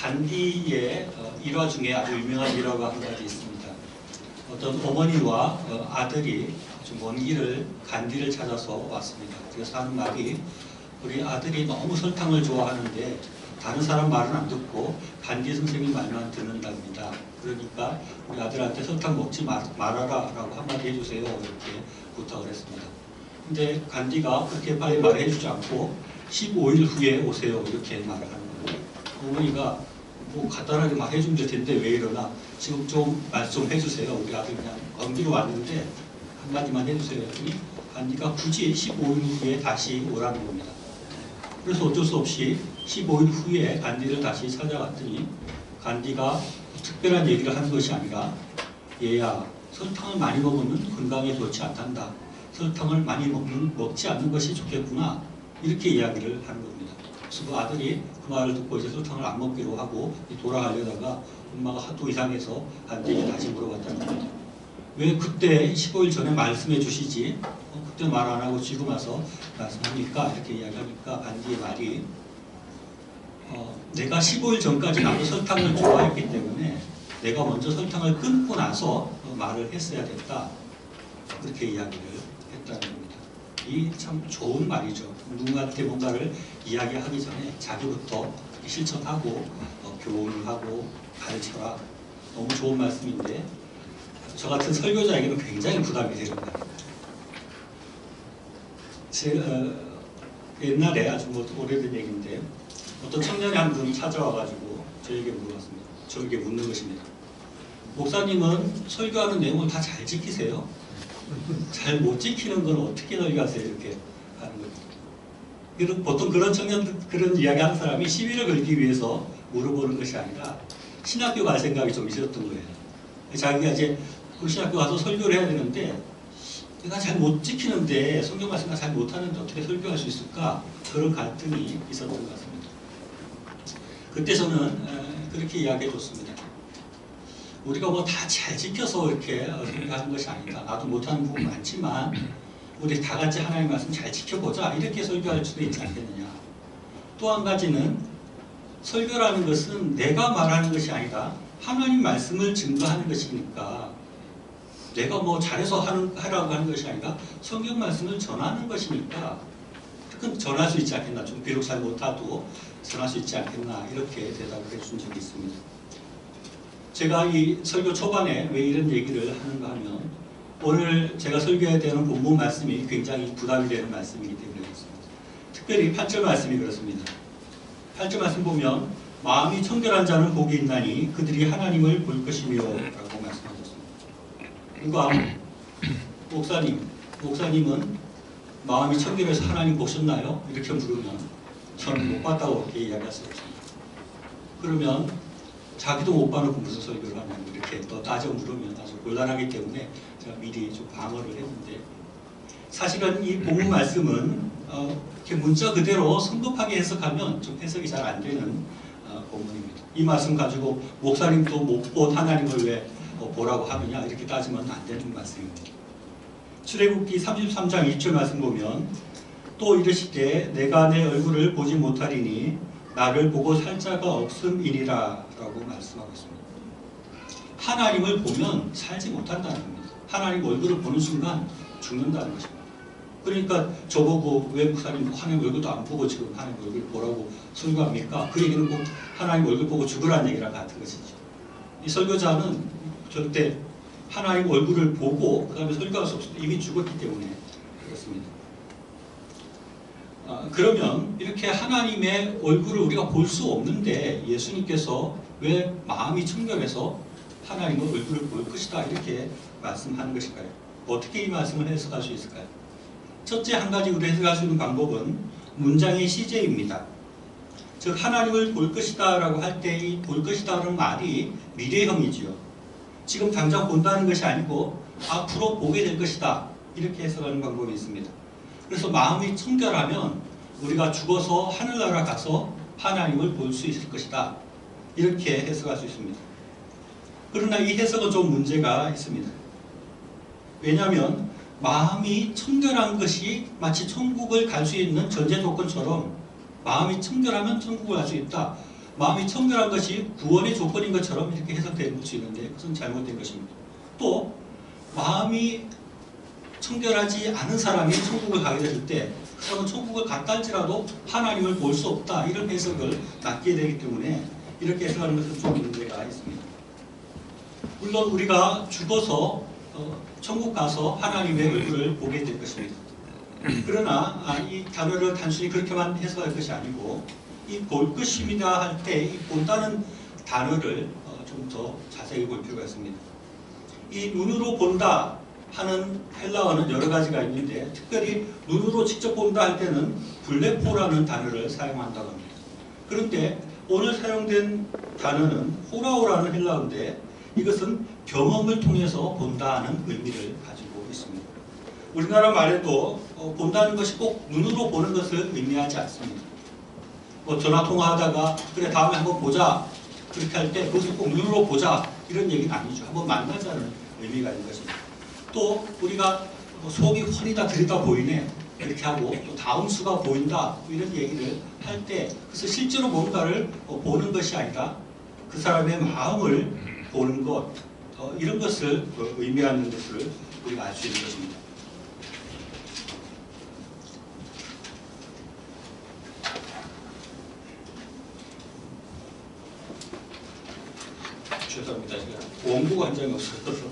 간디의 일화 중에 아주 유명한 일화가 한 가지 있습니다. 어떤 어머니와 아들이 아주 먼 길을 간디를 찾아서 왔습니다. 그래서 하는 말이 우리 아들이 너무 설탕을 좋아하는데 다른 사람 말은 안 듣고 간디 선생님 말만 듣는답니다. 그러니까 우리 아들한테 설탕 먹지 말아라 라고 한마디 해주세요. 이렇게 부탁을 했습니다. 근데 간디가 그렇게 빨리 말해주지 않고 15일 후에 오세요. 이렇게 말을 하는 거예요. 어머니가 뭐 간단하게 말해주면 될 텐데 왜 이러나 지금 좀 말씀 해주세요. 우리 아들 그냥 엄기로 왔는데 한마디만 해주세요. 했더니 간디가 굳이 15일 후에 다시 오라는 겁니다. 그래서 어쩔 수 없이 15일 후에 간디를 다시 찾아갔더니 간디가 특별한 얘기를 하는 것이 아니라 얘야 설탕을 많이 먹으면 건강에 좋지 않단다. 설탕을 많이 먹지 않는 것이 좋겠구나. 이렇게 이야기를 하는 겁니다. 그래서 그 아들이 그 말을 듣고 이제 설탕을 안 먹기로 하고 돌아가려다가 엄마가 하도 이상해서 간디에게 다시 물어봤다는 겁니다. 왜 그때 15일 전에 말씀해 주시지? 그때 말 안 하고 지금 와서 말씀합니까? 이렇게 이야기하니까 간디의 말이 내가 15일 전까지 나도 설탕을 좋아했기 때문에 내가 먼저 설탕을 끊고 나서 말을 했어야 됐다. 그렇게 이야기를 했다는 겁니다. 이 참 좋은 말이죠. 누군가한테 뭔가를 이야기하기 전에 자기부터 실천하고 교훈을 하고 가르쳐라. 너무 좋은 말씀인데 저 같은 설교자에게는 굉장히 부담이 되는 말입니다. 옛날에 아주 오래된 얘기인데 어떤 청년이 한 분 찾아와가지고 저에게 물어봤습니다. 저에게 묻는 것입니다. 목사님은 설교하는 내용을 다 잘 지키세요? 잘 못 지키는 건 어떻게 설교하세요? 이렇게 하는 겁니다. 보통 그런 청년들, 그런 이야기하는 사람이 시비를 걸기 위해서 물어보는 것이 아니라 신학교 갈 생각이 좀 있었던 거예요. 자기가 이제 그 신학교 가서 설교를 해야 되는데 내가 잘 못 지키는데 성경 말씀을 잘 못하는데 어떻게 설교할 수 있을까? 그런 갈등이 있었던 것 같습니다. 그때 저는 그렇게 이야기해 줬습니다. 우리가 뭐 다 잘 지켜서 이렇게 설교하는 것이 아니다. 나도 못하는 부분 많지만 우리 다 같이 하나님의 말씀 잘 지켜보자. 이렇게 설교할 수도 있지 않겠느냐. 또 한 가지는 설교라는 것은 내가 말하는 것이 아니라 하나님 말씀을 증거하는 것이니까 내가 뭐 잘해서 하라고 하는 것이 아니라 성경 말씀을 전하는 것이니까 그건 전할 수 있지 않겠나. 좀 비록 잘 못하도 전할 수 있지 않겠나. 이렇게 대답을 해준 적이 있습니다. 제가 이 설교 초반에 왜 이런 얘기를 하는가 하면 오늘 제가 설교해야 되는 본문 말씀이 굉장히 부담이 되는 말씀이기 때문에 그렇습니다. 특별히 8절 말씀이 그렇습니다. 8절 말씀 보면 마음이 청결한 자는 복이 있나니 그들이 하나님을 볼 것이며 라고 말씀하셨습니다. 누가 목사님은 마음이 청결해서 하나님 보셨나요? 이렇게 물으면 저는 못 봤다고 이렇게 이야기할 수 없습니다. 그러면 자기도 못 봐놓고 무슨 설교를 하냐고 이렇게 또 따져 물으면 아주 곤란하기 때문에 제가 미리 좀 방어를 했는데 사실은 이 본문 말씀은 이렇게 문자 그대로 성급하게 해석하면 좀 해석이 잘 안 되는 본문입니다. 이 말씀 가지고 목사님도 못 본 하나님을 왜 보라고 하느냐 이렇게 따지면 안 되는 말씀입니다. 출애굽기 33장 2절 말씀 보면 또 이르시되 내가 내 얼굴을 보지 못하리니 나를 보고 살 자가 없음이니라 라고 말씀하고 있습니다. 하나님을 보면 살지 못한다는 겁니다. 하나님 얼굴을 보는 순간 죽는다는 것입니다. 그러니까 저보고 왜 목사님 하나님 얼굴도 안 보고 지금 하나님 얼굴 보라고 설교합니까? 그 얘기는 꼭 하나님 얼굴 보고 죽으라는 얘기랑 같은 것이죠. 이 설교자는 절대 하나님 얼굴을 보고 그 다음에 설교할 수 없습니다. 이미 죽었기 때문에 그렇습니다. 그러면 이렇게 하나님의 얼굴을 우리가 볼 수 없는데 예수님께서 왜 마음이 청결해서 하나님의 얼굴을 볼 것이다 이렇게 말씀하는 것일까요? 어떻게 이 말씀을 해석할 수 있을까요? 첫째 한 가지 우리 해석할 수 있는 방법은 문장의 시제입니다. 즉 하나님을 볼 것이다 라고 할 때 이 볼 것이다 라는 말이 미래형이지요. 지금 당장 본다는 것이 아니고 앞으로 보게 될 것이다 이렇게 해석하는 방법이 있습니다. 그래서 마음이 청결하면 우리가 죽어서 하늘나라 가서 하나님을 볼 수 있을 것이다. 이렇게 해석할 수 있습니다. 그러나 이 해석은 좀 문제가 있습니다. 왜냐하면 마음이 청결한 것이 마치 천국을 갈 수 있는 전제 조건처럼 마음이 청결하면 천국을 갈 수 있다. 마음이 청결한 것이 구원의 조건인 것처럼 이렇게 해석될 수 있는데 그것은 잘못된 것입니다. 또 마음이 청결하지 않은 사람이 천국을 가게 될 때 그 사람은 천국을 갔다 할지라도 하나님을 볼 수 없다, 이런 해석을 낳게 되기 때문에 이렇게 해석하는 것은 좀 문제가 있습니다. 물론 우리가 죽어서 천국 가서 하나님의 얼굴을 보게 될 것입니다. 그러나 이 단어를 단순히 그렇게만 해석할 것이 아니고 이 볼 것입니다 할 때 이 본다는 단어를 좀 더 자세히 볼 필요가 있습니다. 이 눈으로 본다 하는 헬라어는 여러 가지가 있는데 특별히 눈으로 직접 본다 할 때는 블레포라는 단어를 사용한다고 합니다. 그런데 오늘 사용된 단어는 호라오라는 헬라어인데 이것은 경험을 통해서 본다는 의미를 가지고 있습니다. 우리나라 말에도 본다는 것이 꼭 눈으로 보는 것을 의미하지 않습니다. 뭐 전화통화하다가 그래 다음에 한번 보자 그렇게 할 때 그것을 꼭 눈으로 보자 이런 얘기는 아니죠. 한번 만나자는 의미가 있는 것입니다. 또 우리가 속이 훤히다 들이다 보이네 이렇게 하고 또 다음 수가 보인다 이런 얘기를 할 때 그래서 실제로 뭔가를 보는 것이 아니라 그 사람의 마음을 보는 것 이런 것을 의미하는 것을 우리가 알 수 있는 것입니다. 죄송합니다. 제가 원고가 한 장이 없어서.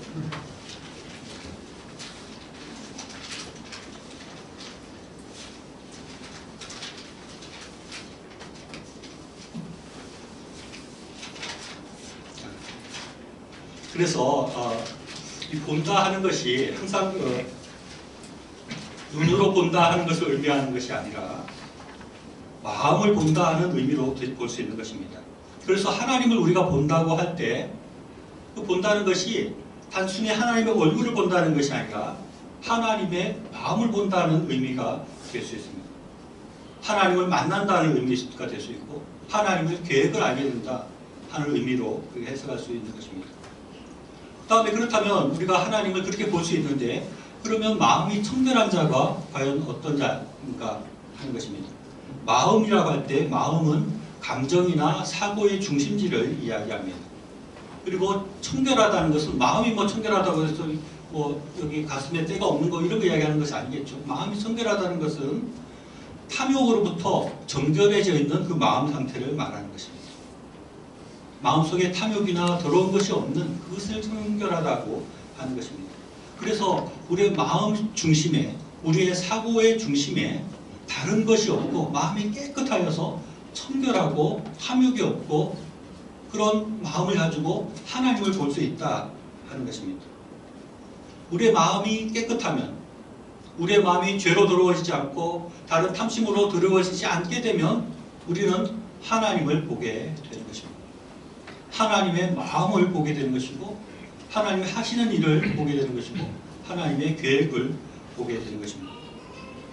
그래서 이 본다 하는 것이 항상 눈으로 본다 하는 것을 의미하는 것이 아니라 마음을 본다 하는 의미로 볼 수 있는 것입니다. 그래서 하나님을 우리가 본다고 할 때 그 본다는 것이 단순히 하나님의 얼굴을 본다는 것이 아니라 하나님의 마음을 본다는 의미가 될 수 있습니다. 하나님을 만난다는 의미가 될 수 있고 하나님의 계획을 알게 된다 하는 의미로 그렇게 해석할 수 있는 것입니다. 그 다음에 그렇다면 우리가 하나님을 그렇게 볼 수 있는데 그러면 마음이 청결한 자가 과연 어떤 자인가 하는 것입니다. 마음이라고 할 때 마음은 감정이나 사고의 중심지를 이야기합니다. 그리고 청결하다는 것은 마음이 뭐 청결하다고 해서 뭐 여기 가슴에 때가 없는 거 이런 거 이야기하는 것이 아니겠죠. 마음이 청결하다는 것은 탐욕으로부터 정결해져 있는 그 마음 상태를 말하는 것입니다. 마음속에 탐욕이나 더러운 것이 없는 그것을 청결하다고 하는 것입니다. 그래서 우리의 마음 중심에 우리의 사고의 중심에 다른 것이 없고 마음이 깨끗하여서 청결하고 탐욕이 없고 그런 마음을 가지고 하나님을 볼 수 있다 하는 것입니다. 우리의 마음이 깨끗하면 우리의 마음이 죄로 더러워지지 않고 다른 탐심으로 더러워지지 않게 되면 우리는 하나님을 보게 되는 것입니다. 하나님의 마음을 보게 되는 것이고 하나님이 하시는 일을 보게 되는 것이고 하나님의 계획을 보게 되는 것입니다.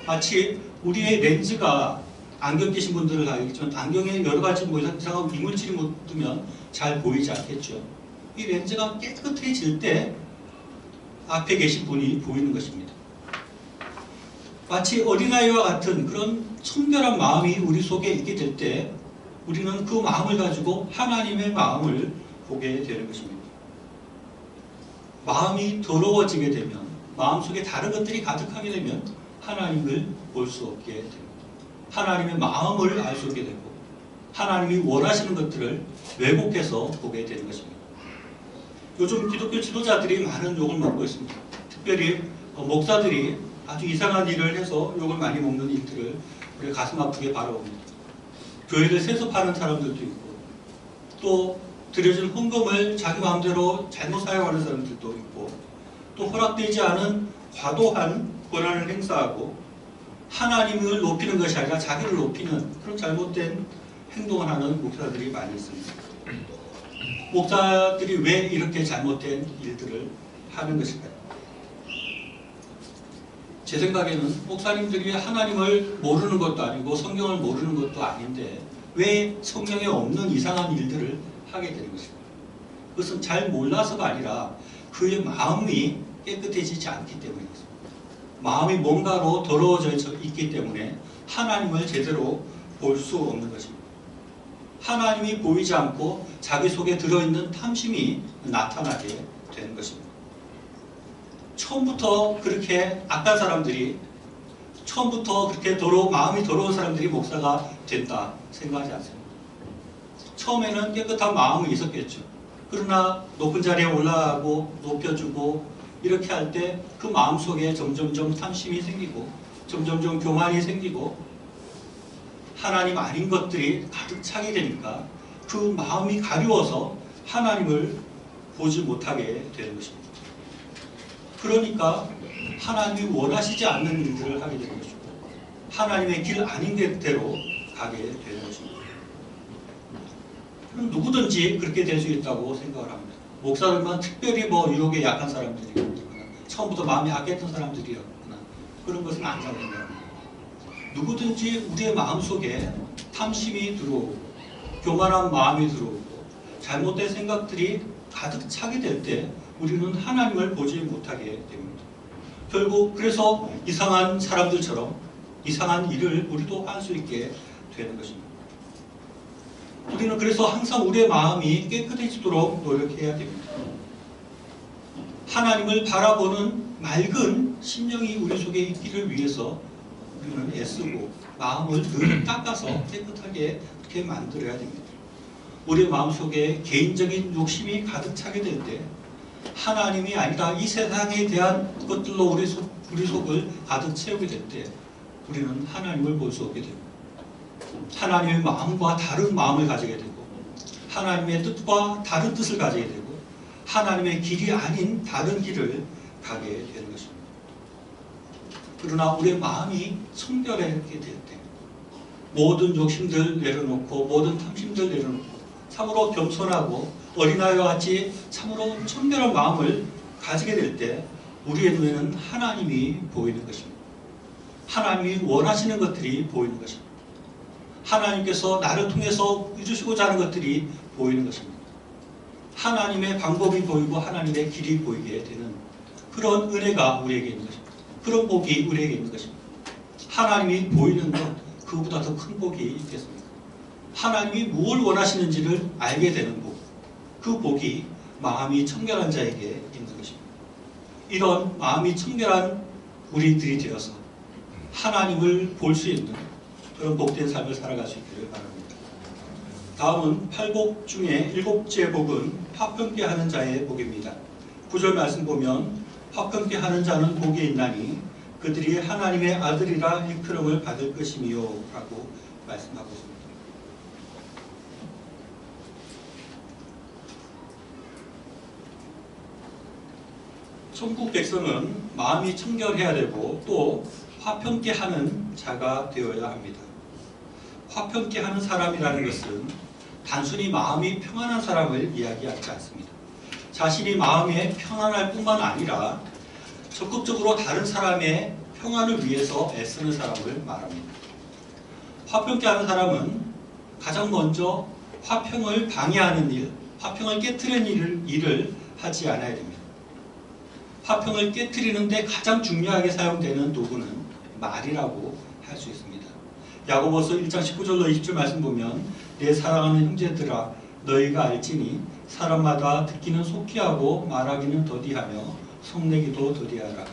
마치 우리의 렌즈가 안경 끼신 분들을 알겠지만 안경에 여러 가지 뭐 이상한 이물질이 묻으면 잘 보이지 않겠죠. 이 렌즈가 깨끗해질 때 앞에 계신 분이 보이는 것입니다. 마치 어린아이와 같은 그런 청결한 마음이 우리 속에 있게 될 때 우리는 그 마음을 가지고 하나님의 마음을 보게 되는 것입니다. 마음이 더러워지게 되면 마음속에 다른 것들이 가득하게 되면 하나님을 볼 수 없게 됩니다. 하나님의 마음을 알 수 없게 되고 하나님이 원하시는 것들을 왜곡해서 보게 되는 것입니다. 요즘 기독교 지도자들이 많은 욕을 먹고 있습니다. 특별히 목사들이 아주 이상한 일을 해서 욕을 많이 먹는 일들을 우리가 가슴 아프게 바라봅니다. 교회를 세습하는 사람들도 있고 또 드려진 헌금을 자기 마음대로 잘못 사용하는 사람들도 있고 또 허락되지 않은 과도한 권한을 행사하고 하나님을 높이는 것이 아니라 자기를 높이는 그런 잘못된 행동을 하는 목사들이 많이 있습니다. 목사들이 왜 이렇게 잘못된 일들을 하는 것일까요? 제 생각에는 목사님들이 하나님을 모르는 것도 아니고 성경을 모르는 것도 아닌데 왜 성경에 없는 이상한 일들을 하게 되는 것입니다. 그것은 잘 몰라서가 아니라 그의 마음이 깨끗해지지 않기 때문입니다. 마음이 뭔가로 더러워져 있기 때문에 하나님을 제대로 볼 수 없는 것입니다. 하나님이 보이지 않고 자기 속에 들어있는 탐심이 나타나게 되는 것입니다. 처음부터 그렇게 악한 사람들이, 처음부터 그렇게 마음이 더러운 사람들이 목사가 된다 생각하지 않습니다. 처음에는 깨끗한 마음이 있었겠죠. 그러나 높은 자리에 올라가고 높여주고 이렇게 할 때 그 마음속에 점점점 탐심이 생기고 점점점 교만이 생기고 하나님 아닌 것들이 가득 차게 되니까 그 마음이 가려워서 하나님을 보지 못하게 되는 것입니다. 그러니까 하나님이 원하시지 않는 일들을 하게 되는 것이고 하나님의 길 아닌 대로 가게 되는 것입니다. 누구든지 그렇게 될 수 있다고 생각을 합니다. 목사들만 특별히 유혹에 약한 사람들이거나 처음부터 마음이 악했던 사람들이었거나 그런 것은 아니라고 생각합니다. 누구든지 우리의 마음속에 탐심이 들어오고 교만한 마음이 들어오고 잘못된 생각들이 가득 차게 될 때 우리는 하나님을 보지 못하게 됩니다. 결국 그래서 이상한 사람들처럼 이상한 일을 우리도 할 수 있게 되는 것입니다. 우리는 그래서 항상 우리의 마음이 깨끗해지도록 노력해야 됩니다. 하나님을 바라보는 맑은 심령이 우리 속에 있기를 위해서 우리는 애쓰고 마음을 늘 닦아서 깨끗하게 그렇게 만들어야 됩니다. 우리의 마음속에 개인적인 욕심이 가득 차게 될 때 하나님이 아니라 이 세상에 대한 것들로 우리 속을 가득 채우게 될 때 우리는 하나님을 볼 수 없게 됩니다. 하나님의 마음과 다른 마음을 가지게 되고 하나님의 뜻과 다른 뜻을 가지게 되고 하나님의 길이 아닌 다른 길을 가게 되는 것입니다. 그러나 우리의 마음이 청결하게 될 때 모든 욕심들 내려놓고 모든 탐심들 내려놓고 참으로 겸손하고 어린아이와 같이 참으로 청결한 마음을 가지게 될 때 우리의 눈에는 하나님이 보이는 것입니다. 하나님이 원하시는 것들이 보이는 것입니다. 하나님께서 나를 통해서 이루시고자 하는 것들이 보이는 것입니다. 하나님의 방법이 보이고 하나님의 길이 보이게 되는 그런 은혜가 우리에게 있는 것입니다. 그런 복이 우리에게 있는 것입니다. 하나님이 보이는 것, 그보다 더 큰 복이 있겠습니까? 하나님이 무엇을 원하시는지를 알게 되는 복, 그 복이 마음이 청결한 자에게 있는 것입니다. 이런 마음이 청결한 우리들이 되어서 하나님을 볼 수 있는 그런 복된 삶을 살아갈 수 있기를 바랍니다. 다음은 8복 중에 7째 복은 화평케 하는 자의 복입니다. 9절 말씀 보면 화평케 하는 자는 복이 있나니 그들이 하나님의 아들이라 일컬음을 받을 것이미요 라고 말씀하고 있습니다. 천국 백성은 마음이 청결해야 되고 또 화평케 하는 자가 되어야 합니다. 화평케 하는 사람이라는 것은 단순히 마음이 평안한 사람을 이야기하지 않습니다. 자신이 마음에 평안할 뿐만 아니라 적극적으로 다른 사람의 평안을 위해서 애쓰는 사람을 말합니다. 화평케 하는 사람은 가장 먼저 화평을 방해하는 일, 화평을 깨트리는 일을 하지 않아야 됩니다. 화평을 깨트리는데 가장 중요하게 사용되는 도구는 말이라고 할 수 있습니다. 야고보서 1장 19절로 20절 말씀 보면 내 사랑하는 형제들아 너희가 알지니 사람마다 듣기는 속히 하고 말하기는 더디하며 성내기도 더디하라.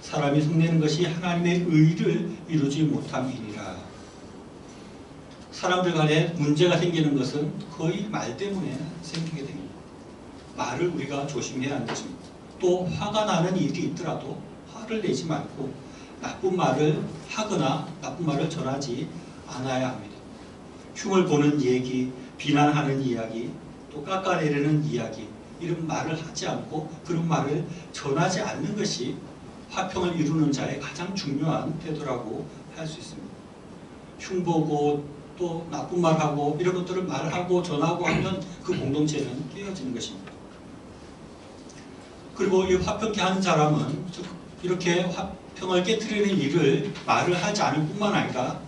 사람이 성내는 것이 하나님의 의를 이루지 못함이니라. 사람들 간에 문제가 생기는 것은 거의 말 때문에 생기게 됩니다. 말을 우리가 조심해야 하는 것입니다. 또 화가 나는 일이 있더라도 화를 내지 말고 나쁜 말을 하거나 나쁜 말을 전하지 않아야 합니다. 흉을 보는 얘기, 비난하는 이야기, 또 깎아내리는 이야기 이런 말을 하지 않고 그런 말을 전하지 않는 것이 화평을 이루는 자의 가장 중요한 태도라고 할 수 있습니다. 흉보고 또 나쁜 말하고 이런 것들을 말하고 전하고 하면 그 공동체는 깨어지는 것입니다. 그리고 이 화평케 하는 사람은 이렇게 화평을 깨트리는 일을 말을 하지 않을 뿐만 아니라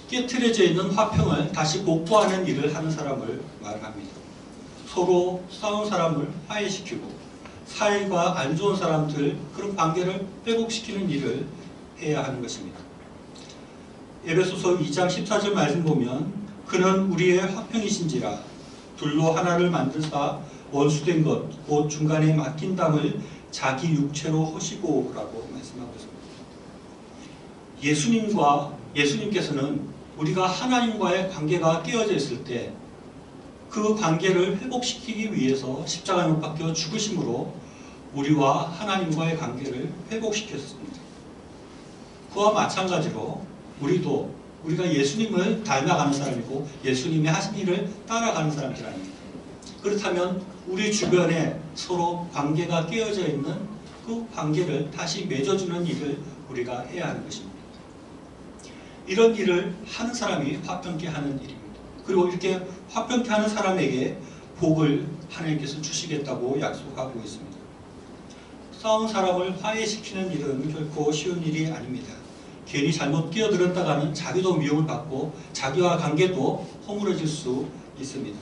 깨트려져 있는 화평을 다시 복구하는 일을 하는 사람을 말합니다. 서로 싸운 사람을 화해시키고 사이가 안 좋은 사람들 그런 관계를 회복시키는 일을 해야 하는 것입니다. 에베소서 2장 14절 말씀 보면 그는 우리의 화평이신지라. 둘로 하나를 만드사 원수된 것 곧 중간에 막힌 담을 자기 육체로 허시고 라고 말씀하고 있습니다. 예수님께서는 우리가 하나님과의 관계가 깨어져 있을 때 그 관계를 회복시키기 위해서 십자가에 못 박혀 죽으심으로 우리와 하나님과의 관계를 회복시켰습니다. 그와 마찬가지로 우리가 예수님을 닮아가는 사람이고 예수님의 하신 일을 따라가는 사람들 아닙니까? 그렇다면 우리 주변에 서로 관계가 깨어져 있는 그 관계를 다시 맺어주는 일을 우리가 해야 하는 것입니다. 이런 일을 하는 사람이 화평케 하는 일입니다. 그리고 이렇게 화평케 하는 사람에게 복을 하나님께서 주시겠다고 약속하고 있습니다. 싸운 사람을 화해시키는 일은 결코 쉬운 일이 아닙니다. 괜히 잘못 끼어들었다가는 자기도 미움을 받고 자기와 관계도 허물어질 수 있습니다.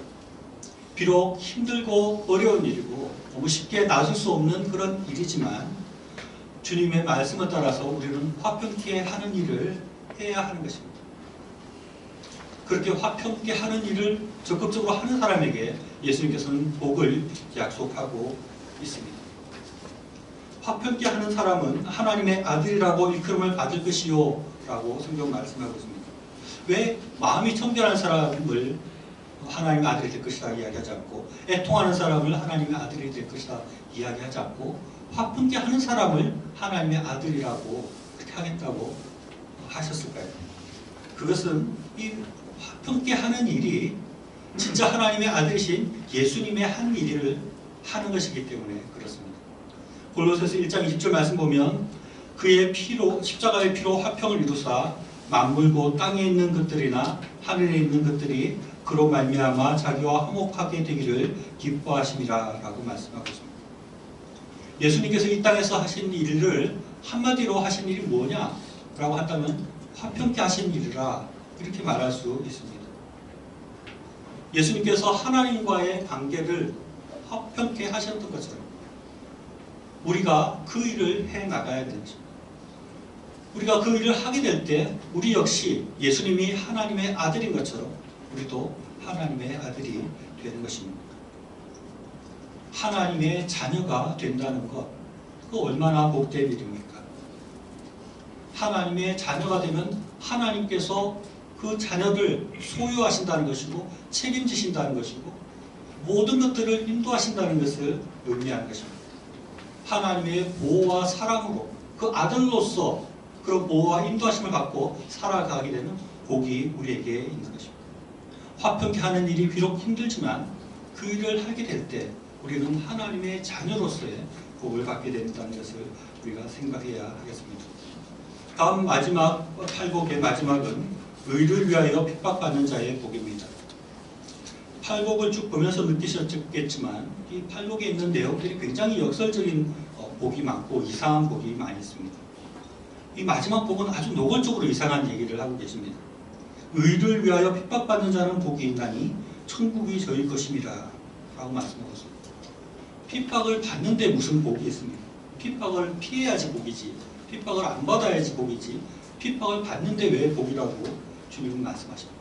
비록 힘들고 어려운 일이고 너무 쉽게 놔줄 수 없는 그런 일이지만 주님의 말씀을 따라서 우리는 화평케 하는 일을 해야 하는 것입니다. 그렇게 화평케 하는 일을 적극적으로 하는 사람에게 예수님께서는 복을 약속하고 있습니다. 화평케 하는 사람은 하나님의 아들이라고 일컬음을 받을 것이요 라고 성경 말씀하고 있습니다. 왜 마음이 청결한 사람을 하나님의 아들이 될 것이다 이야기하지 않고 애통하는 사람을 하나님의 아들이 될 것이다 이야기하지 않고 화평케 하는 사람을 하나님의 아들이라고 그렇게 하겠다고 하셨을까요? 그것은 이 화평케 하는 일이 진짜 하나님의 아들이신 예수님의 한 일을 하는 것이기 때문에 그렇습니다. 골로새서 1장 20절 말씀 보면 그의 피로 십자가의 피로 화평을 이루사 만물고 땅에 있는 것들이나 하늘에 있는 것들이 그로 말미암아 자기와 화목하게 되기를 기뻐하심이라 라고 말씀하고 있습니다. 예수님께서 이 땅에서 하신 일을 한마디로 하신 일이 뭐냐 라고 한다면 화평케 하신 일이라 이렇게 말할 수 있습니다. 예수님께서 하나님과의 관계를 화평케 하셨던 것처럼 우리가 그 일을 해나가야 되는 것입니다. 우리가 그 일을 하게 될 때 우리 역시 예수님이 하나님의 아들인 것처럼 우리도 하나님의 아들이 되는 것입니다. 하나님의 자녀가 된다는 것, 그 얼마나 복된 일입니까? 하나님의 자녀가 되면 하나님께서 그 자녀를 소유하신다는 것이고 책임지신다는 것이고 모든 것들을 인도하신다는 것을 의미하는 것입니다. 하나님의 보호와 사랑으로 그 아들로서 그런 보호와 인도하심을 받고 살아가게 되는 복이 우리에게 있는 것입니다. 화평케 하는 일이 비록 힘들지만 그 일을 하게 될 때 우리는 하나님의 자녀로서의 복을 받게 된다는 것을 우리가 생각해야 하겠습니다. 다음 마지막 팔복의 마지막은 의를 위하여 핍박받는 자의 복입니다. 팔복을 쭉 보면서 느끼셨겠지만 이 팔복에 있는 내용들이 굉장히 역설적인 복이 많고 이상한 복이 많이 있습니다. 이 마지막 복은 아주 노골적으로 이상한 얘기를 하고 계십니다. 의를 위하여 핍박받는 자는 복이 있나니 천국이 저희 것임이라 라고 말씀하고 있습니다. 핍박을 받는데 무슨 복이 있습니까? 핍박을 피해야지 복이지 핍박을 안 받아야지 복이지 핍박을 받는데 왜 복이라고 주님은 말씀하십니다.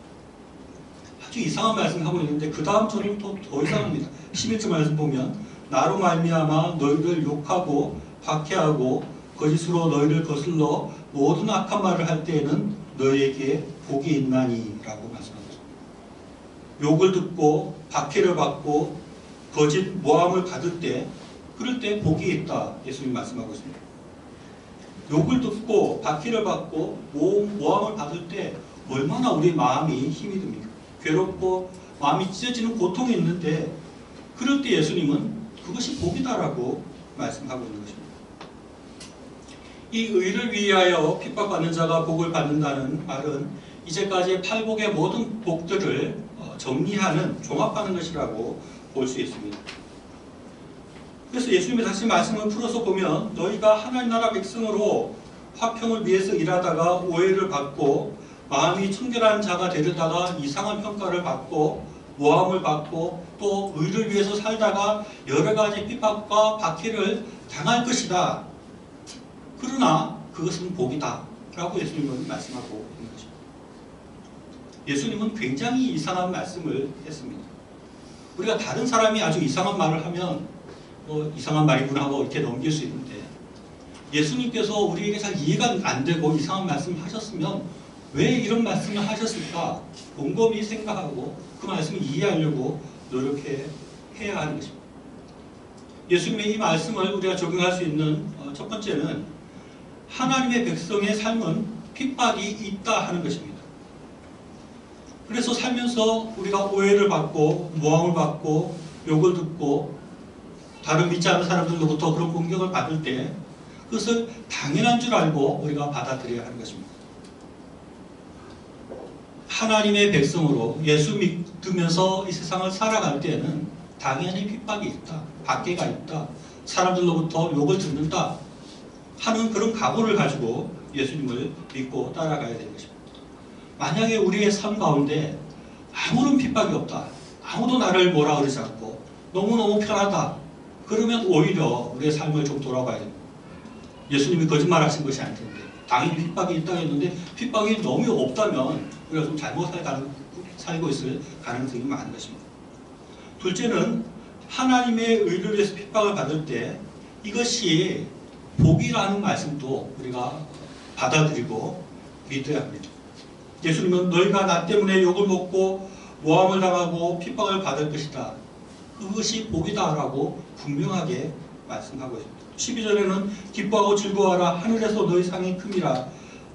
아주 이상한 말씀을 하고 있는데 그 다음 절은 또 더 이상합니다. 11절 말씀 보면 나로 말미암아 너희를 욕하고 박해하고 거짓으로 너희를 거슬러 모든 악한 말을 할 때에는 너희에게 복이 있나니 라고 말씀하고 있습니다. 욕을 듣고 박해를 받고 거짓 모함을 받을 때 그럴 때 복이 있다 예수님 말씀하고 있습니다. 욕을 듣고 박해를 받고 모함을 받을 때 얼마나 우리 마음이 힘이 듭니까? 괴롭고 마음이 찢어지는 고통이 있는데 그럴 때 예수님은 그것이 복이다라고 말씀하고 있는 것입니다. 이 의를 위하여 핍박받는 자가 복을 받는다는 말은 이제까지 팔복의 모든 복들을 정리하는 종합하는 것이라고 볼 수 있습니다. 그래서 예수님이 다시 말씀을 풀어서 보면 너희가 하나님 나라 백성으로 화평을 위해서 일하다가 오해를 받고 마음이 청결한 자가 되려다가 이상한 평가를 받고 모함을 받고 또 의를 위해서 살다가 여러 가지 핍박과 박해를 당할 것이다. 그러나 그것은 복이다 라고 예수님은 말씀하고 있는 것입니다. 예수님은 굉장히 이상한 말씀을 했습니다. 우리가 다른 사람이 아주 이상한 말을 하면 이상한 말이구나 하고 이렇게 넘길 수 있는데, 예수님께서 우리에게 잘 이해가 안 되고 이상한 말씀을 하셨으면 왜 이런 말씀을 하셨을까 곰곰이 생각하고 그 말씀을 이해하려고 노력해야 하는 것입니다. 예수님의 이 말씀을 우리가 적용할 수 있는 첫 번째는 하나님의 백성의 삶은 핍박이 있다 하는 것입니다. 그래서 살면서 우리가 오해를 받고 모함을 받고 욕을 듣고 다른 믿지 않는 사람들로부터 그런 공격을 받을 때 그것을 당연한 줄 알고 우리가 받아들여야 하는 것입니다. 하나님의 백성으로 예수 믿으면서 이 세상을 살아갈 때는 당연히 핍박이 있다, 박해가 있다, 사람들로부터 욕을 듣는다 하는 그런 각오를 가지고 예수님을 믿고 따라가야 되는 것입니다. 만약에 우리의 삶 가운데 아무런 핍박이 없다, 아무도 나를 뭐라 그러지 않고 너무너무 편하다, 그러면 오히려 우리의 삶을 좀 돌아봐야 됩니다. 예수님이 거짓말하신 것이 아닐 텐데 당연히 핍박이 있다고 했는데 핍박이 너무 없다면 우리가 좀 잘못 살고 있을 가능성이 많은 것입니다. 둘째는 하나님의 의를 위해서 핍박을 받을 때 이것이 복이라는 말씀도 우리가 받아들이고 믿어야 합니다. 예수님은 너희가 나 때문에 욕을 먹고 모함을 당하고 핍박을 받을 것이다, 그것이 복이다 라고 분명하게 말씀하고 있습니다. 12절에는 기뻐하고 즐거워하라, 하늘에서 너희 상이 큼이라,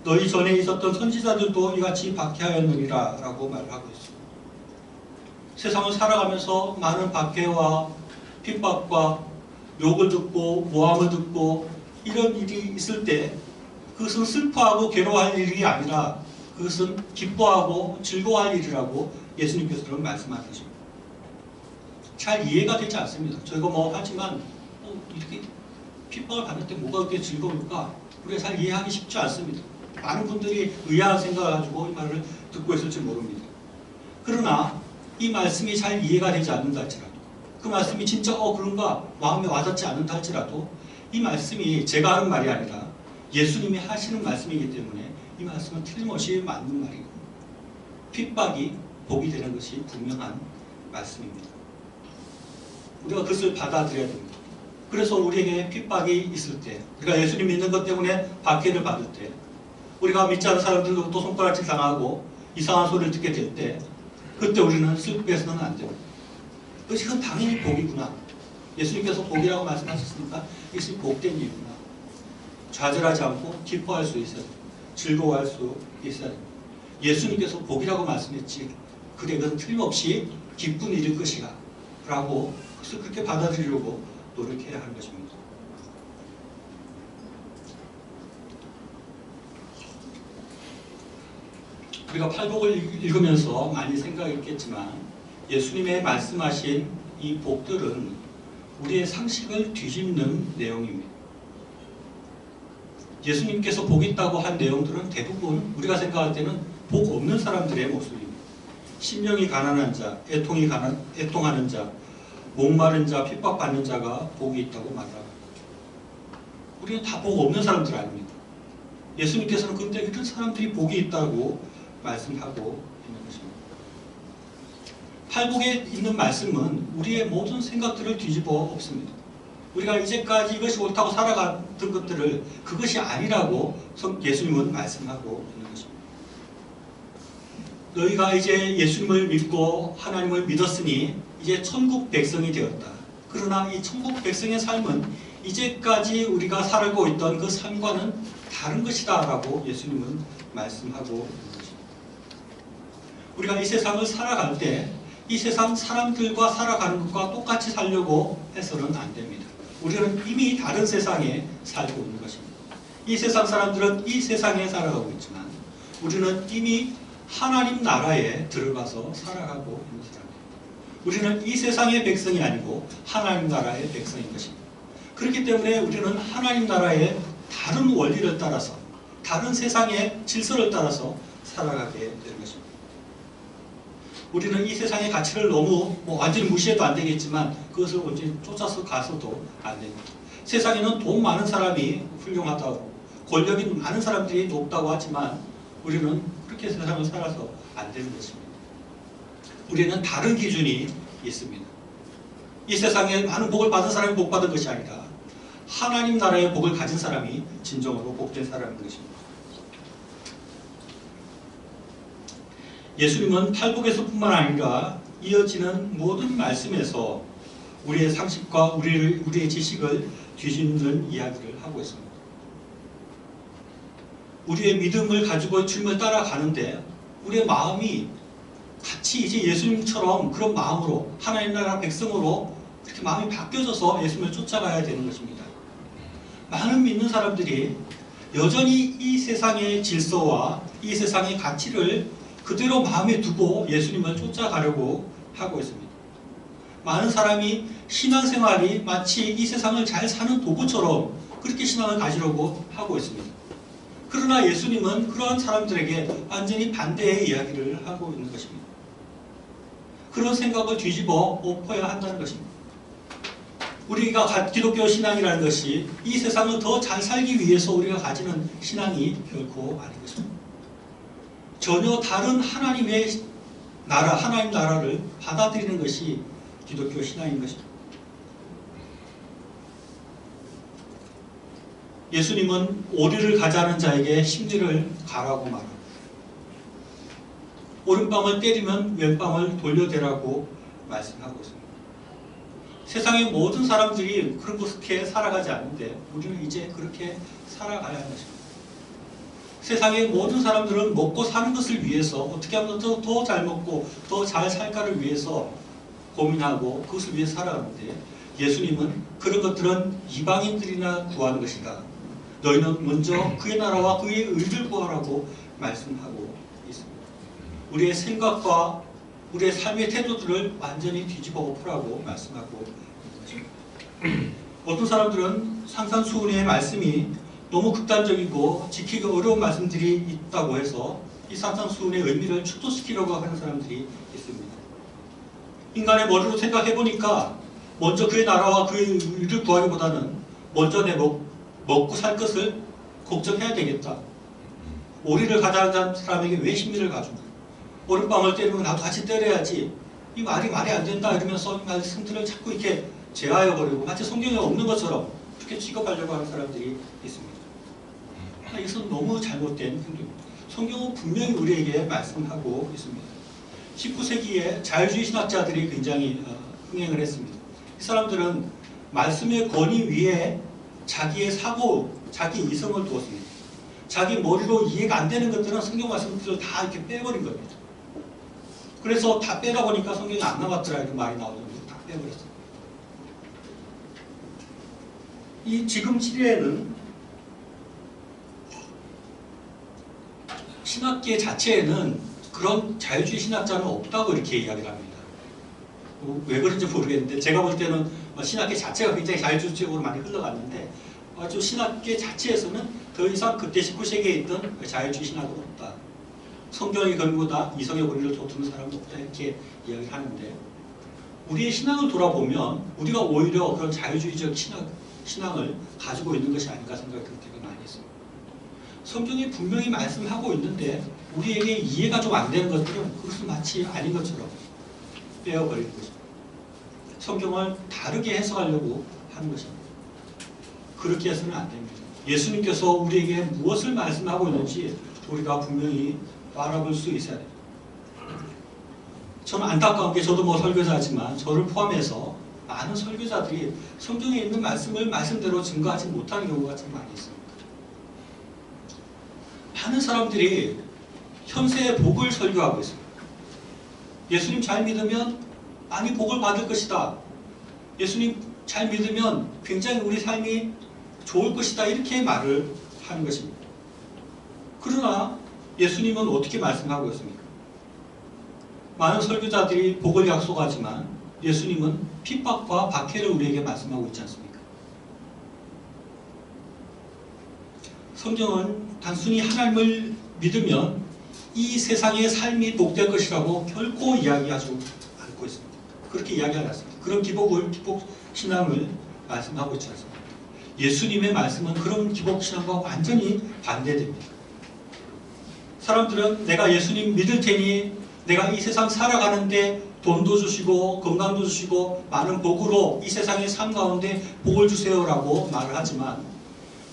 너희 전에 있었던 선지자들도 이같이 박해하였느니라 라고 말하고 있습니다. 세상을 살아가면서 많은 박해와 핍박과 욕을 듣고 모함을 듣고 이런 일이 있을 때 그것은 슬퍼하고 괴로워할 일이 아니라 그것은 기뻐하고 즐거워할 일이라고 예수님께서는 말씀하신 것입니다. 잘 이해가 되지 않습니다. 저희가 하지만 이렇게 핍박을 받을 때 뭐가 그렇게 즐거울까? 우리가 잘 이해하기 쉽지 않습니다. 많은 분들이 의아한 생각을 가지고 이 말을 듣고 있을지 모릅니다. 그러나 이 말씀이 잘 이해가 되지 않는다 할지라도, 그 말씀이 진짜 그런가 마음에 와닿지 않는다 할지라도 이 말씀이 제가 하는 말이 아니라 예수님이 하시는 말씀이기 때문에 이 말씀은 틀림없이 맞는 말이고 핍박이 복이 되는 것이 분명한 말씀입니다. 우리가 그것을 받아들여야 됩니다. 그래서 우리에게 핍박이 있을 때, 우리가 예수님 믿는 것 때문에 박해를 받을 때, 우리가 믿지 않는 사람들로부터 손가락질 당하고 이상한 소리를 듣게 될 때, 그때 우리는 슬퍼해서는 안 됩니다. 그것이 당연히 복이구나, 예수님께서 복이라고 말씀하셨으니까 이것이 복된 일이구나, 좌절하지 않고 기뻐할 수 있어야 됩니다. 즐거워할 수 있어야 됩니다. 예수님께서 복이라고 말씀했지 그래 그건 틀림없이 기쁜 일일 것이야 라고 그것을 그렇게 받아들이려고 노력해야 하는 것입니다. 우리가 팔복을 읽으면서 많이 생각했겠지만 예수님의 말씀하신 이 복들은 우리의 상식을 뒤집는 내용입니다. 예수님께서 복 있다고 한 내용들은 대부분 우리가 생각할 때는 복 없는 사람들의 모습입니다. 심령이 가난한 자, 애통하는 자, 목마른 자, 핍박받는 자가 복이 있다고 말합니다. 우리는 다 복 없는 사람들 아닙니다. 예수님께서는 그런데 이런 사람들이 복이 있다고 말씀하고 있는 것입니다. 팔복에 있는 말씀은 우리의 모든 생각들을 뒤집어 엎습니다. 우리가 이제까지 이것이 옳다고 살아갔던 것들을 그것이 아니라고 예수님은 말씀하고 있는 것입니다. 너희가 이제 예수님을 믿고 하나님을 믿었으니 이제 천국 백성이 되었다. 그러나 이 천국 백성의 삶은 이제까지 우리가 살고 있던 그 삶과는 다른 것이다 라고 예수님은 말씀하고 있는 것입니다. 우리가 이 세상을 살아갈 때 이 세상 사람들과 살아가는 것과 똑같이 살려고 해서는 안 됩니다. 우리는 이미 다른 세상에 살고 있는 것입니다. 이 세상 사람들은 이 세상에 살아가고 있지만 우리는 이미 하나님 나라에 들어가서 살아가고 있는 사람입니다. 우리는 이 세상의 백성이 아니고 하나님 나라의 백성인 것입니다. 그렇기 때문에 우리는 하나님 나라의 다른 원리를 따라서 다른 세상의 질서를 따라서 살아가게 되는 것입니다. 우리는 이 세상의 가치를 너무 완전히 무시해도 안 되겠지만 그것을 완전히 쫓아서 가서도 안 됩니다. 세상에는 돈 많은 사람이 훌륭하다고 권력이 많은 사람들이 높다고 하지만 우리는 그렇게 세상을 살아서 안 되는 것입니다. 우리는 다른 기준이 있습니다. 이 세상에 많은 복을 받은 사람이 복 받은 것이 아니라 하나님 나라의 복을 가진 사람이 진정으로 복된 사람인 것입니다. 예수님은 팔복에서뿐만 아니라 이어지는 모든 말씀에서 우리의 상식과 우리의 지식을 뒤집는 이야기를 하고 있습니다. 우리의 믿음을 가지고 주님을 따라가는데 우리의 마음이 같이 이제 예수님처럼 그런 마음으로 하나님 나라 백성으로 그렇게 마음이 바뀌어져서 예수님을 쫓아가야 되는 것입니다. 많은 믿는 사람들이 여전히 이 세상의 질서와 이 세상의 가치를 그대로 마음에 두고 예수님을 쫓아가려고 하고 있습니다. 많은 사람이 신앙생활이 마치 이 세상을 잘 사는 도구처럼 그렇게 신앙을 가지려고 하고 있습니다. 그러나 예수님은 그러한 사람들에게 완전히 반대의 이야기를 하고 있는 것입니다. 그런 생각을 뒤집어 엎어야 한다는 것입니다. 우리가 기독교 신앙이라는 것이 이 세상을 더 잘 살기 위해서 우리가 가지는 신앙이 결코 아닌 것입니다. 전혀 다른 하나님의 나라, 하나님 나라를 받아들이는 것이 기독교 신앙인 것입니다. 예수님은 오리를 가자는 자에게 심리를 가라고 말합니다. 오른밤을 때리면 왼밤을 돌려대라고 말씀하고 있습니다. 세상의 모든 사람들이 그렇게 살아가지 않는데 우리는 이제 그렇게 살아가야 하는 것입니다. 세상의 모든 사람들은 먹고 사는 것을 위해서 어떻게 하면 더 잘 먹고 더 잘 살까를 위해서 고민하고 그것을 위해 살아가는데 예수님은 그런 것들은 이방인들이나 구하는 것이다. 너희는 먼저 그의 나라와 그의 의를 구하라고 말씀하고 있습니다. 우리의 생각과 우리의 삶의 태도들을 완전히 뒤집어 엎으라고 말씀하고 있는 것입니다. 어떤 사람들은 산산수훈의 말씀이 너무 극단적이고 지키기 어려운 말씀들이 있다고 해서 이 산산수훈의 의미를 축소시키려고 하는 사람들이 있습니다. 인간의 머리로 생각해보니까 먼저 그의 나라와 그의 의를 구하기보다는 먼저 내 먹고 살 것을 걱정해야 되겠다. 오리를 가자는 사람에게 왜 심리를 가주나. 오른밤을 때리면 나도 같이 때려야지. 이 말이 안 된다 이러면서 이 말씀들을 자꾸 이렇게 제하해버리고 마치 성경에 없는 것처럼 그렇게 취급하려고 하는 사람들이 있습니다. 이것은 너무 잘못된 행동입니다. 성경은 분명히 우리에게 말씀하고 있습니다. 19세기에 자유주의 신학자들이 굉장히 흥행을 했습니다. 이 사람들은 말씀의 권위 위에 자기의 사고, 자기 이성을 두었습니다. 자기 머리로 이해가 안 되는 것들은 성경 말씀들을 다 이렇게 빼버린 겁니다. 그래서 다 빼다 보니까 성경이 안 남았더라 이런 말이 나오는데 다 빼버렸어요. 이 지금 시대에는 신학계 자체에는 그런 자유주의 신학자는 없다고 이렇게 이야기를 합니다. 왜 그런지 모르겠는데 제가 볼 때는 신학계 자체가 굉장히 자유주의적으로 많이 흘러갔는데 아주 신학계 자체에서는 더 이상 그때 19세기에 있던 자유주의 신학은 없다. 성경의 권위보다 이성의 권위를 더 두는 사람은 없다 이렇게 이야기를 하는데 우리의 신앙을 돌아보면 우리가 오히려 그런 자유주의적 신앙을 가지고 있는 것이 아닌가 생각이 들 때가 많이 있습니다. 성경이 분명히 말씀하고 있는데 우리에게 이해가 좀 안 되는 것들은 그것은 마치 아닌 것처럼 빼어버리는 것입니다. 성경을 다르게 해석하려고 하는 것입니다. 그렇게 해서는 안 됩니다. 예수님께서 우리에게 무엇을 말씀하고 있는지 우리가 분명히 알아볼 수 있어야 됩니다. 저는 안타까운 게 저도 설교자지만 저를 포함해서 많은 설교자들이 성경에 있는 말씀을 말씀대로 증거하지 못하는 경우가 참 많이 있습니다. 많은 사람들이 현세의 복을 설교하고 있습니다. 예수님 잘 믿으면 많이 복을 받을 것이다. 예수님 잘 믿으면 굉장히 우리 삶이 좋을 것이다. 이렇게 말을 하는 것입니다. 그러나 예수님은 어떻게 말씀하고 있습니까? 많은 설교자들이 복을 약속하지만 예수님은 핍박과 박해를 우리에게 말씀하고 있지 않습니까? 성경은 단순히 하나님을 믿으면 이 세상의 삶이 복될 것이라고 결코 이야기하지 않고 있습니다. 그렇게 이야기하지 않습니다. 그런 기복 신앙을 말씀하고 있지 않습니다. 예수님의 말씀은 그런 기복 신앙과 완전히 반대됩니다. 사람들은 내가 예수님 믿을 테니 내가 이 세상 살아가는데 돈도 주시고 건강도 주시고 많은 복으로 이 세상의 삶 가운데 복을 주세요라고 말을 하지만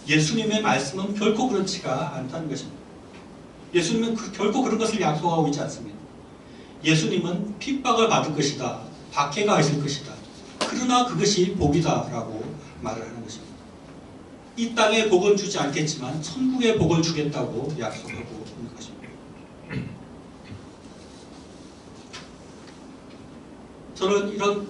예수님의 말씀은 결코 그렇지가 않다는 것입니다. 예수님은 결코 그런 것을 약속하고 있지 않습니다. 예수님은 핍박을 받을 것이다. 박해가 있을 것이다. 그러나 그것이 복이다 라고 말을 하는 것입니다. 이 땅의 복은 주지 않겠지만 천국의 복을 주겠다고 약속하고 있는 것입니다. 저는 이런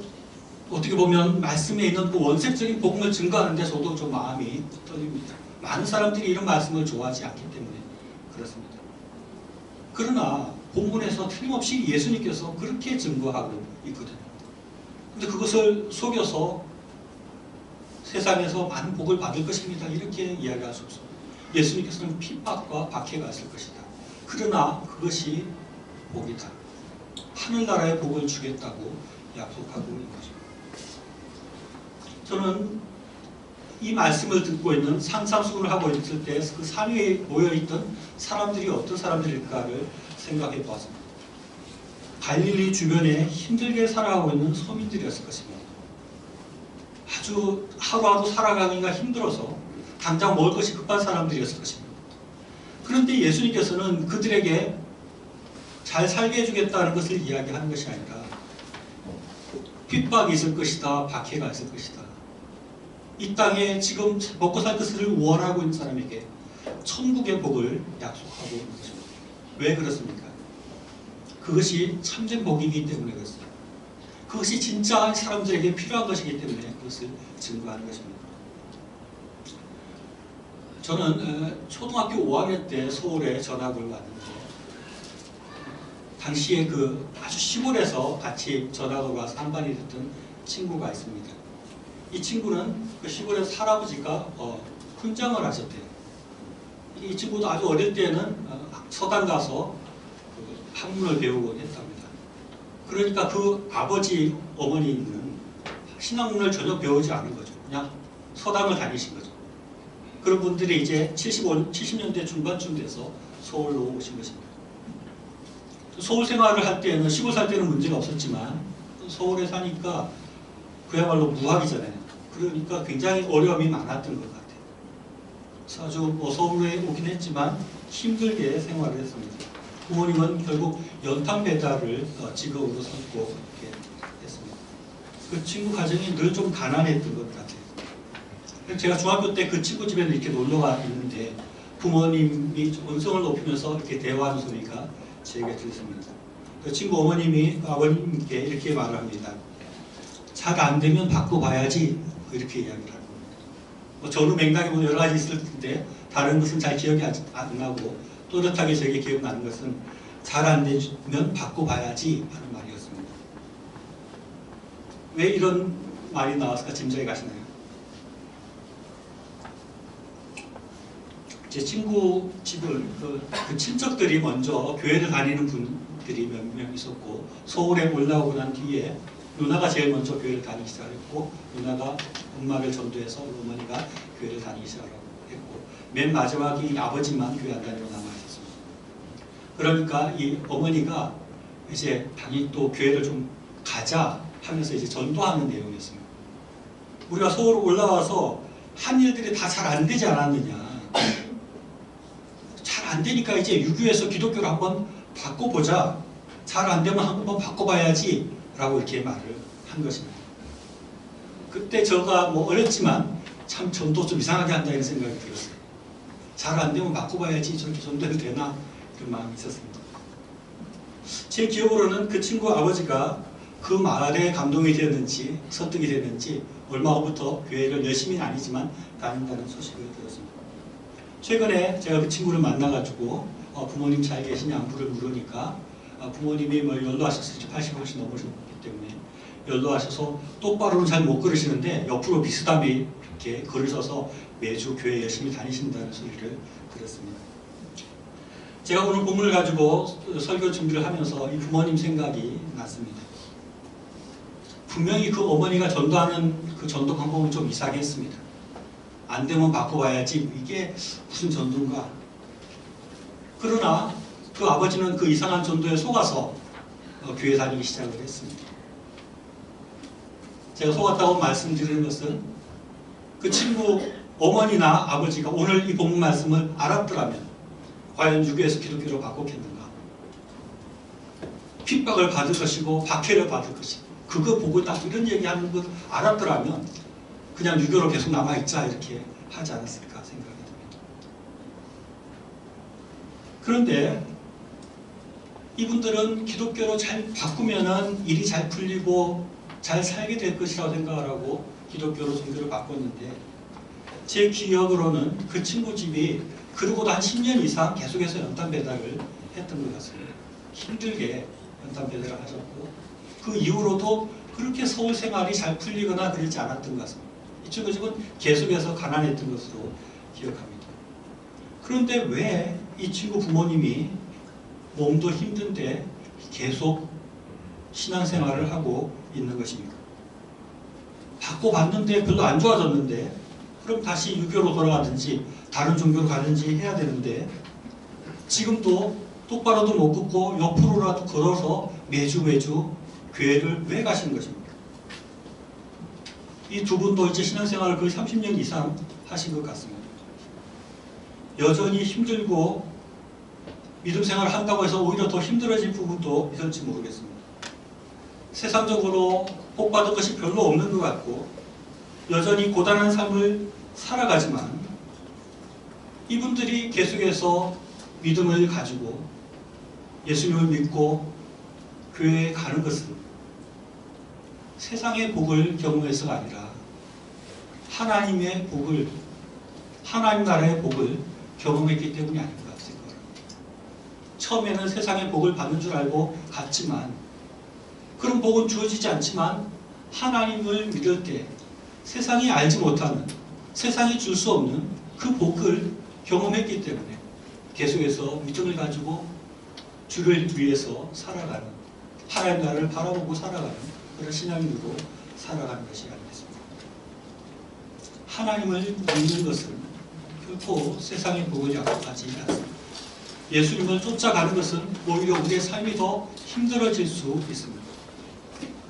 어떻게 보면 말씀에 있는 그 원색적인 복음을 증거하는 데 저도 좀 마음이 떨립니다. 많은 사람들이 이런 말씀을 좋아하지 않기 때문에 그렇습니다. 그러나 본문에서 틀림없이 예수님께서 그렇게 증거하고 있거든요. 근데 그것을 속여서 세상에서 많은 복을 받을 것입니다. 이렇게 이야기할 수 없습니다. 예수님께서는 핍박과 박해가 있을 것이다. 그러나 그것이 복이다. 하늘나라의 복을 주겠다고 약속하고 있는 것입니다. 저는 이 말씀을 듣고 있는 상상수훈을 하고 있을 때 그 산 위에 모여있던 사람들이 어떤 사람들일까를 생각해 보았습니다. 갈릴리 주변에 힘들게 살아가고 있는 서민들이었을 것입니다. 아주 하루하루 살아가기가 힘들어서 당장 먹을 것이 급한 사람들이었을 것입니다. 그런데 예수님께서는 그들에게 잘 살게 해주겠다는 것을 이야기하는 것이 아니라 핍박이 있을 것이다, 박해가 있을 것이다. 이 땅에 지금 먹고 살 것을 원하고 있는 사람에게 천국의 복을 약속하고 있는 것입니다. 왜 그렇습니까? 그것이 참된 복이기 때문에 그렇습니다. 그것이 진짜 사람들에게 필요한 것이기 때문에 그것을 증거하는 것입니다. 저는 초등학교 5학년 때 서울에 전학을 왔는데 당시에 그 아주 시골에서 같이 전학을 와서 한 반이 됐던 친구가 있습니다. 이 친구는 그 시골에서 할아버지가 훈장을 하셨대요. 이 친구도 아주 어릴 때는 서당 가서 그 학문을 배우곤 했답니다. 그러니까 그 아버지 어머니는 신학문을 전혀 배우지 않은 거죠. 그냥 서당을 다니신 거죠. 그런 분들이 이제 70년대 중반쯤 돼서 서울로 오신 것입니다. 서울 생활을 할 때는 시골 살 때는 문제가 없었지만 서울에 사니까 그야말로 무학이잖아요. 그러니까 굉장히 어려움이 많았던 것 같아요. 그래서 아주 서울에 오긴 했지만 힘들게 생활을 했습니다. 부모님은 결국 연탄 배달을 직업으로 삼고 이렇게 했습니다. 그 친구 가정이 늘 좀 가난했던 것 같아요. 제가 중학교 때 그 친구 집에는 이렇게 놀러가 있는데 부모님이 음성을 높이면서 이렇게 대화하는 소리가 제게 들렸습니다. 그 친구 어머님이 아버님께 이렇게 말을 합니다. 잘 안 되면 바꿔봐야지. 이렇게 이야기를 하는 겁니다. 저는 맥락이 뭐 여러 가지 있을 텐데 다른 것은 잘 기억이 안 나고 또렷하게 저에게 기억나는 것은 잘 안 되면 바꿔봐야지 하는 말이었습니다. 왜 이런 말이 나왔을까 짐작이 가시나요? 제 친구 집을 그 친척들이 먼저 교회를 다니는 분들이 몇 명 있었고 서울에 올라오고 난 뒤에 누나가 제일 먼저 교회를 다니기 시작했고 누나가 엄마를 전도해서 어머니가 교회를 다니기 시작했고 맨 마지막에 이 아버지만 교회 안 다니고 남아있었습니다. 그러니까 이 어머니가 이제 당연히 또 교회를 좀 가자 하면서 이제 전도하는 내용이었습니다. 우리가 서울 올라와서 한 일들이 다 잘 안 되지 않았느냐. 잘 안 되니까 이제 유교에서 기독교를 한번 바꿔보자. 잘 안 되면 한번 바꿔봐야지. 라고 이렇게 말을 한 것입니다. 그때 제가 뭐 어렸지만 참 전도 좀 이상하게 한다 이런 생각이 들었어요. 잘 안 되면 바꿔봐야지 저렇게 전도해도 되나 그런 마음이 있었습니다. 제 기억으로는 그 친구 아버지가 그 말에 감동이 되었는지 설득이 됐는지 얼마 후부터 교회를 열심히는 아니지만 다닌다는 소식을 들었습니다. 최근에 제가 그 친구를 만나가지고 부모님 잘 계시냐 안부를 물으니까 부모님이 뭐 연로하셨을지 80이 훨씬 넘으셨기 때문에 연로하셔서 똑바로는 잘 못 걸으시는데 옆으로 비스듬히 이렇게 걸으셔서 매주 교회 열심히 다니신다는 소리를 들었습니다. 제가 오늘 본문을 가지고 설교 준비를 하면서 이 부모님 생각이 났습니다. 분명히 그 어머니가 전도하는 그 전도 방법은 좀 이상하게 했습니다. 안 되면 바꿔봐야지 이게 무슨 전도인가. 그러나 그 아버지는 그 이상한 전도에 속아서 교회 다니기 시작을 했습니다. 제가 속았다고 말씀드리는 것은 그 친구 어머니나 아버지가 오늘 이 본문 말씀을 알았더라면 과연 유교에서 기독교로 바꿨겠는가? 핍박을 받을 것이고 박해를 받을 것이고 그거 보고 딱 이런 얘기하는 걸 알았더라면 그냥 유교로 계속 남아있자 이렇게 하지 않았을까 생각이 듭니다. 그런데 이분들은 기독교로 잘 바꾸면은 일이 잘 풀리고 잘 살게 될 것이라고 생각을 하고 기독교로 종교를 바꿨는데 제 기억으로는 그 친구 집이 그러고도 한 10년 이상 계속해서 연탄 배달을 했던 것 같습니다. 힘들게 연탄 배달을 하셨고 그 이후로도 그렇게 서울 생활이 잘 풀리거나 그러지 않았던 것 같습니다. 이쪽 집은 계속해서 가난했던 것으로 기억합니다. 그런데 왜 이 친구 부모님이 몸도 힘든데 계속 신앙생활을 하고 있는 것입니까? 바꿔봤는데 별로 안 좋아졌는데 그럼 다시 유교로 돌아가든지 다른 종교로 가든지 해야 되는데 지금도 똑바로도 못 걷고 옆으로라도 걸어서 매주 교회를 왜 가시는 것입니까? 이 두 분도 이제 신앙생활을 거의 30년 이상 하신 것 같습니다. 여전히 힘들고 믿음 생활을 한다고 해서 오히려 더 힘들어질 부분도 있을지 모르겠습니다. 세상적으로 복받을 것이 별로 없는 것 같고 여전히 고단한 삶을 살아가지만 이분들이 계속해서 믿음을 가지고 예수님을 믿고 교회에 가는 것은 세상의 복을 경험해서가 아니라 하나님의 복을, 하나님 나라의 복을 경험했기 때문이 아닌가 생각합니다. 처음에는 세상의 복을 받는 줄 알고 갔지만 그런 복은 주어지지 않지만 하나님을 믿을 때 세상이 알지 못하는, 세상이 줄 수 없는 그 복을 경험했기 때문에 계속해서 믿음을 가지고 주를 위해서 살아가는, 하나님 나라를 바라보고 살아가는 그런 신앙인으로 살아가는 것이 아니겠습니까? 하나님을 믿는 것은 결코 세상의 복을 약속하지 않습니다. 예수님을 쫓아가는 것은 오히려 우리의 삶이 더 힘들어질 수 있습니다.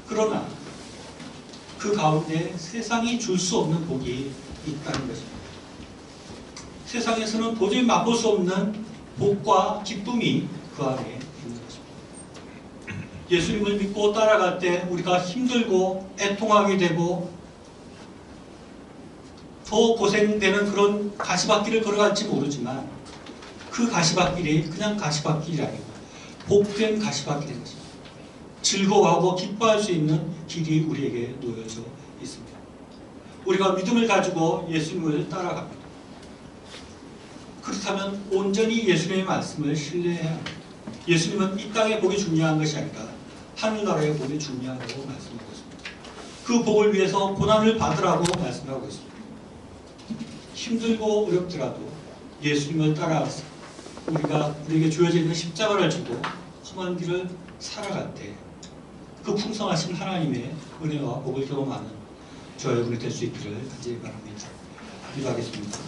그러나 그 가운데 세상이 줄 수 없는 복이 있다는 것입니다. 세상에서는 도저히 맛볼 수 없는 복과 기쁨이 그 안에 있는 것입니다. 예수님을 믿고 따라갈 때 우리가 힘들고 애통하게 되고 더 고생되는 그런 가시밭길을 걸어갈지 모르지만 그 가시밭길이 그냥 가시밭길이 아니고 복된 가시밭길인 것입니다. 즐거워하고 기뻐할 수 있는 길이 우리에게 놓여져 있습니다. 우리가 믿음을 가지고 예수님을 따라갑니다. 그렇다면 온전히 예수님의 말씀을 신뢰해야 합니다. 예수님은 이 땅의 복이 중요한 것이 아니라 하늘나라의 복이 중요하다고 말씀하고 있습니다. 그 복을 위해서 고난을 받으라고 말씀하고 있습니다. 힘들고 어렵더라도 예수님을 따라가서 우리에게 주어져 있는 십자가를 지고 험한 길을 살아갈 때 그 풍성하신 하나님의 은혜와 복을 경험하는 저와 여러분이 될 수 있기를 간절히 바랍니다. 기도하겠습니다.